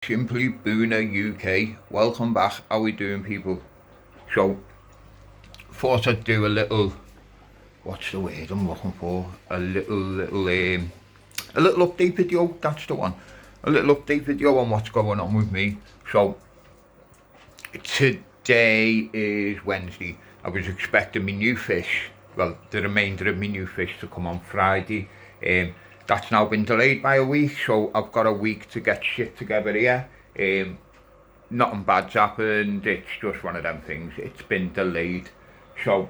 Simply Booner UK, welcome back. How we doing, people? So, thought I'd do a little, what's the word I'm looking for? A little update video. That's the one. A little update video on what's going on with me. So, today is Wednesday. I was expecting my new fish, well, the remainder of my new fish to come on Friday. That's now been delayed by a week, so I've got a week to get shit together here. Nothing bad's happened, it's just one of them things. It's been delayed, so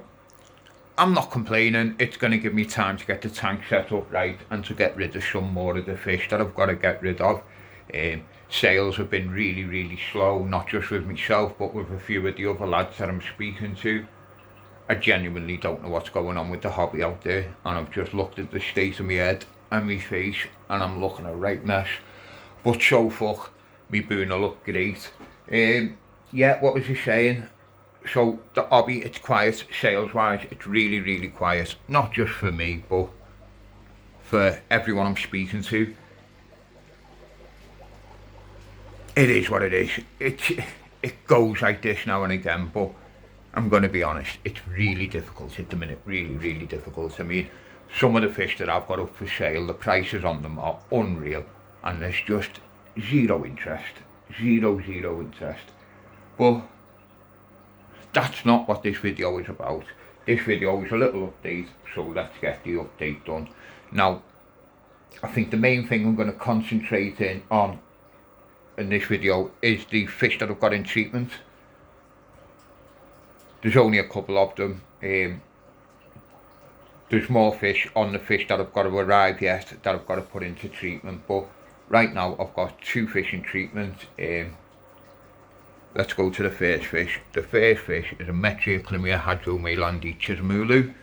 I'm not complaining. It's going to give me time to get the tank set up right and to get rid of some more of the fish that I've got to get rid of. Sales have been really slow, not just with myself but with a few of the other lads that I'm speaking to. I genuinely don't know what's going on with the hobby out there, and I've just looked at the state of my head and my face and I'm looking a right mess. But so fuck, me Boona look great. Yeah, what was he saying? So the hobby, it's quiet sales wise. It's really quiet, not just for me but for everyone I'm speaking to. It is what it is. It goes like this now and again, but I'm going to be honest, it's really difficult at the minute, really difficult. I mean, some of the fish that I've got up for sale, the prices on them are unreal, and there's just zero interest. Zero interest. But that's not what this video is about. This video is a little update, so let's get the update done. Now, I think the main thing I'm going to concentrate on in this video is the fish that I've got in treatment. There's only a couple of them. There's more fish on the fish that I've got to arrive yet that I've got to put into treatment, but right now I've got 2 fish in treatment. Let's go to the first fish. The first fish is a Metriaclimia hadromaelandi chismulu.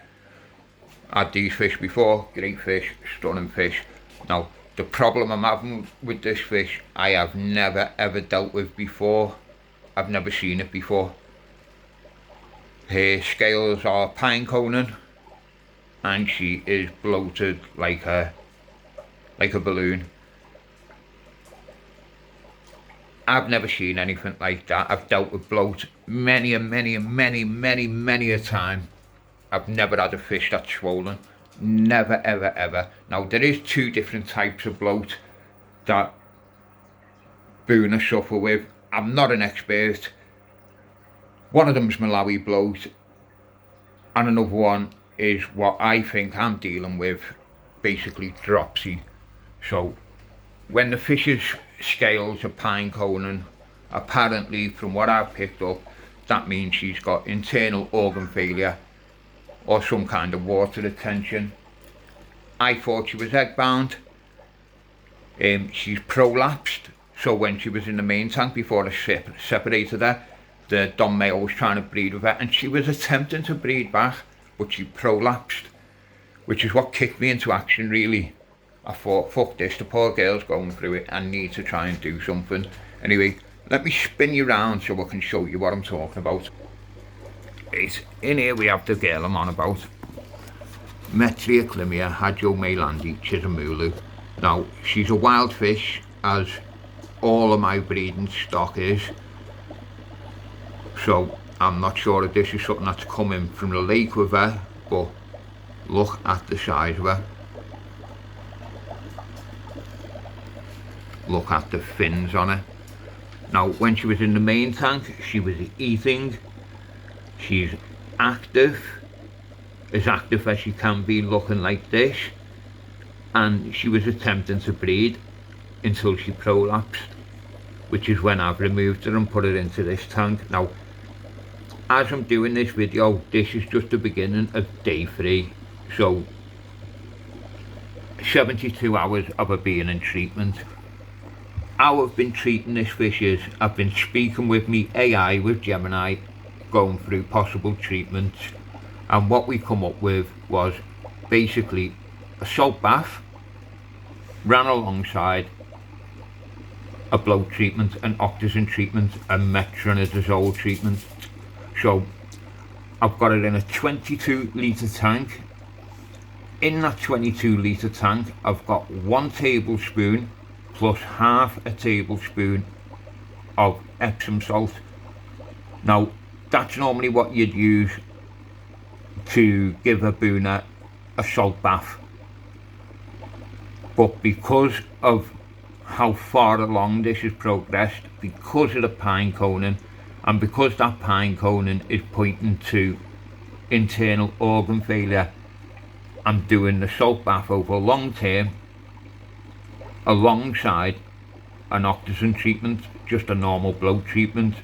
Had these fish before, great fish, stunning fish. Now, the problem I'm having with this fish, I have never ever dealt with before. I've never seen it before. Her scales are pine coning, and she is bloated like a balloon. I've never seen anything like that. I've dealt with bloat many a time. I've never had a fish that's swollen. Never ever. Now, there is 2 different types of bloat that Boona suffer with. I'm not an expert. One of them is Malawi bloat, and another one is what I think I'm dealing with, basically dropsy. So when the fish's scales are pine coning, apparently from what I've picked up, that means she's got internal organ failure or some kind of water retention. I thought she was egg bound. She's prolapsed, so when she was in the main tank before I separated her, the Don Mayo was trying to breed with her and she was attempting to breed back, but she prolapsed, which is what kicked me into action really. I thought, fuck this, the poor girl's going through it, I need to try and do something. Anyway, let me spin you around so I can show you what I'm talking about. In here we have the girl I'm on about, Metriaclimia hadromaelandi chismulu. Now, she's a wild fish, as all of my breeding stock is. So I'm not sure if this is something that's coming from the lake with her, but look at the size of her. Look at the fins on her. Now, when she was in the main tank, she was eating. She's active, as active as she can be, looking like this. And she was attempting to breed until she prolapsed, which is when I've removed her and put her into this tank. Now, as I'm doing this video, this is just the beginning of day 3. So 72 hours of her being in treatment. How I've been treating this fish is, I've been speaking with me AI, with Gemini, going through possible treatments, and what we come up with was basically a salt bath ran alongside a bloat treatment, an oxygen treatment, a metronidazole treatment. So I've got it in a 22 litre tank. In that 22 litre tank, I've got 1 tablespoon plus half a tablespoon of Epsom salt. Now, that's normally what you'd use to give a booner a salt bath. But because of how far along this has progressed, because of the pine coning, and because that pine coning is pointing to internal organ failure, I'm doing the salt bath over long term alongside an oxygen treatment, just a normal blow treatment,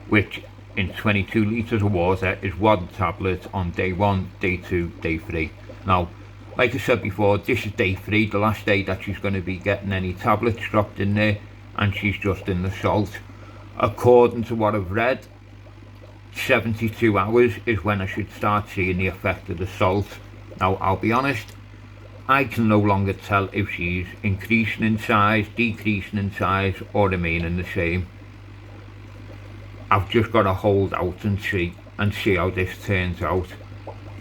which in 22 litres of water is 1 tablet on day 1, day 2, day 3. Now, like I said before, this is day 3, the last day that she's going to be getting any tablets dropped in there, and she's just in the salt. According to what I've read, 72 hours is when I should start seeing the effect of the salt. Now, I'll be honest, I can no longer tell if she's increasing in size, decreasing in size, or remaining the same. I've just got to hold out and see how this turns out.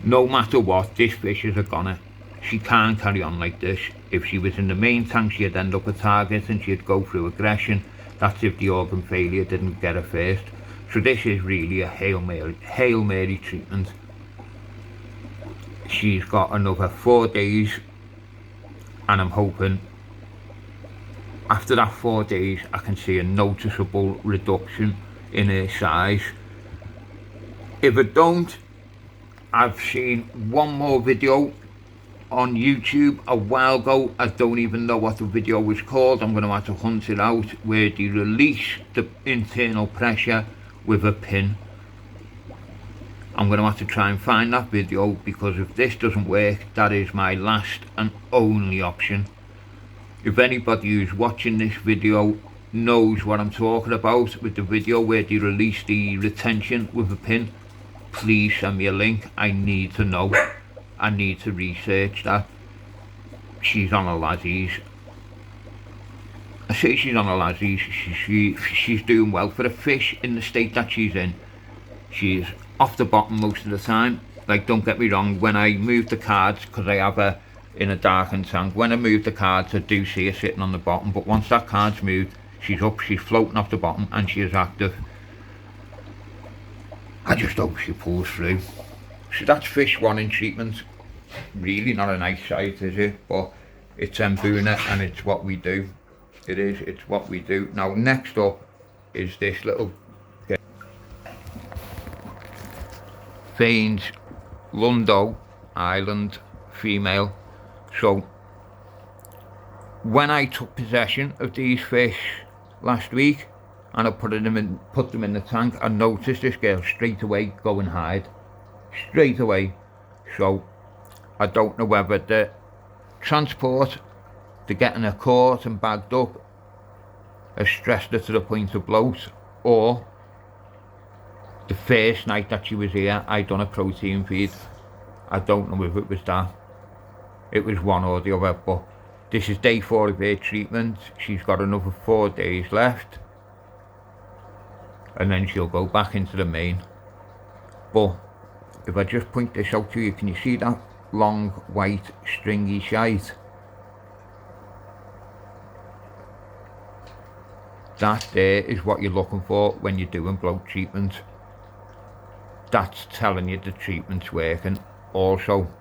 No matter what, this fish is a goner. She can't carry on like this. If she was in the main tank, she'd end up a target and she'd go through aggression. That's if the organ failure didn't get her first. So this is really a Hail Mary treatment. She's got another 4 days, and I'm hoping after that 4 days I can see a noticeable reduction in her size. If I don't, I've seen one more video on YouTube a while ago. I don't even know what the video was called. I'm going to have to hunt it out, where they release the internal pressure with a pin. I'm going to have to try and find that video, because if this doesn't work, that is my last and only option. If anybody who's watching this video knows what I'm talking about with the video where they release the retention with a pin, please send me a link. I need to know. I need to research that. She's on a Lazzie's. I say she's on a Lazzie's. She's doing well for a fish in the state that she's in. She's off the bottom most of the time. Like, don't get me wrong, when I move the cards, because I have her in a darkened tank, when I move the cards I do see her sitting on the bottom, but once that card's moved, she's up, she's floating off the bottom, and she is active. I just hope she pulls through. So that's fish 1 in treatment. Really not a nice sight, is it? But it's Mbuna, and it's what we do. It's what we do. Now, next up is this little Fane's Lundo Island female. So when I took possession of these fish last week and I put them in the tank, I noticed this girl straight away go and hide. Straight away. So I don't know whether the transport to getting her caught and bagged up has stressed her to the point of bloat, or the first night that she was here I done a protein feed. I don't know if it was that. It was one or the other, but this is day 4 of her treatment. She's got another 4 days left, and then she'll go back into the main. But if I just point this out to you, can you see that long white stringy shite? That there is what you're looking for when you're doing bloat treatment. That's telling you the treatment's working. Also,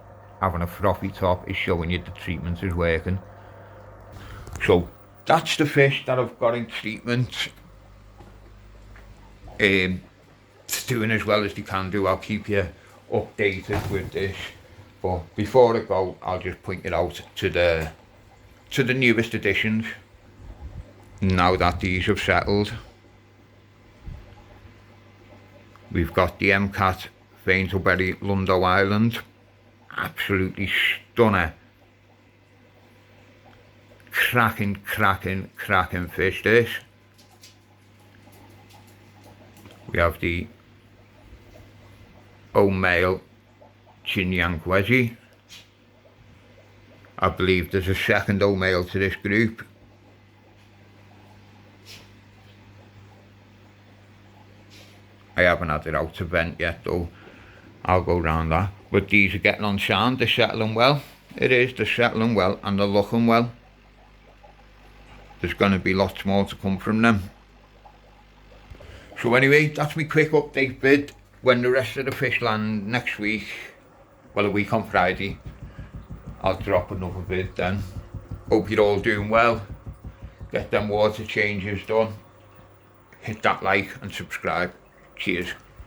having a frothy top is showing you the treatment is working. So that's the fish that I've got in treatment. It's doing as well as they can do. I'll keep you updated with this. But before I go, I'll just point it out to the newest additions. Now that these have settled, we've got the MCAT Fainselberry Lundo Island. Absolutely stunner. Cracking fish this. We have the O'Male Chinyankwezi. I believe there's a second O'Male to this group. I haven't had it out to vent yet though. I'll go round that. But these are getting on sound, they're settling well. It is, they're settling well and they're looking well. There's going to be lots more to come from them. So anyway, that's my quick update vid. When the rest of the fish land next week, well, a week on Friday, I'll drop another vid then. Hope you're all doing well. Get them water changes done. Hit that like and subscribe. Cheers.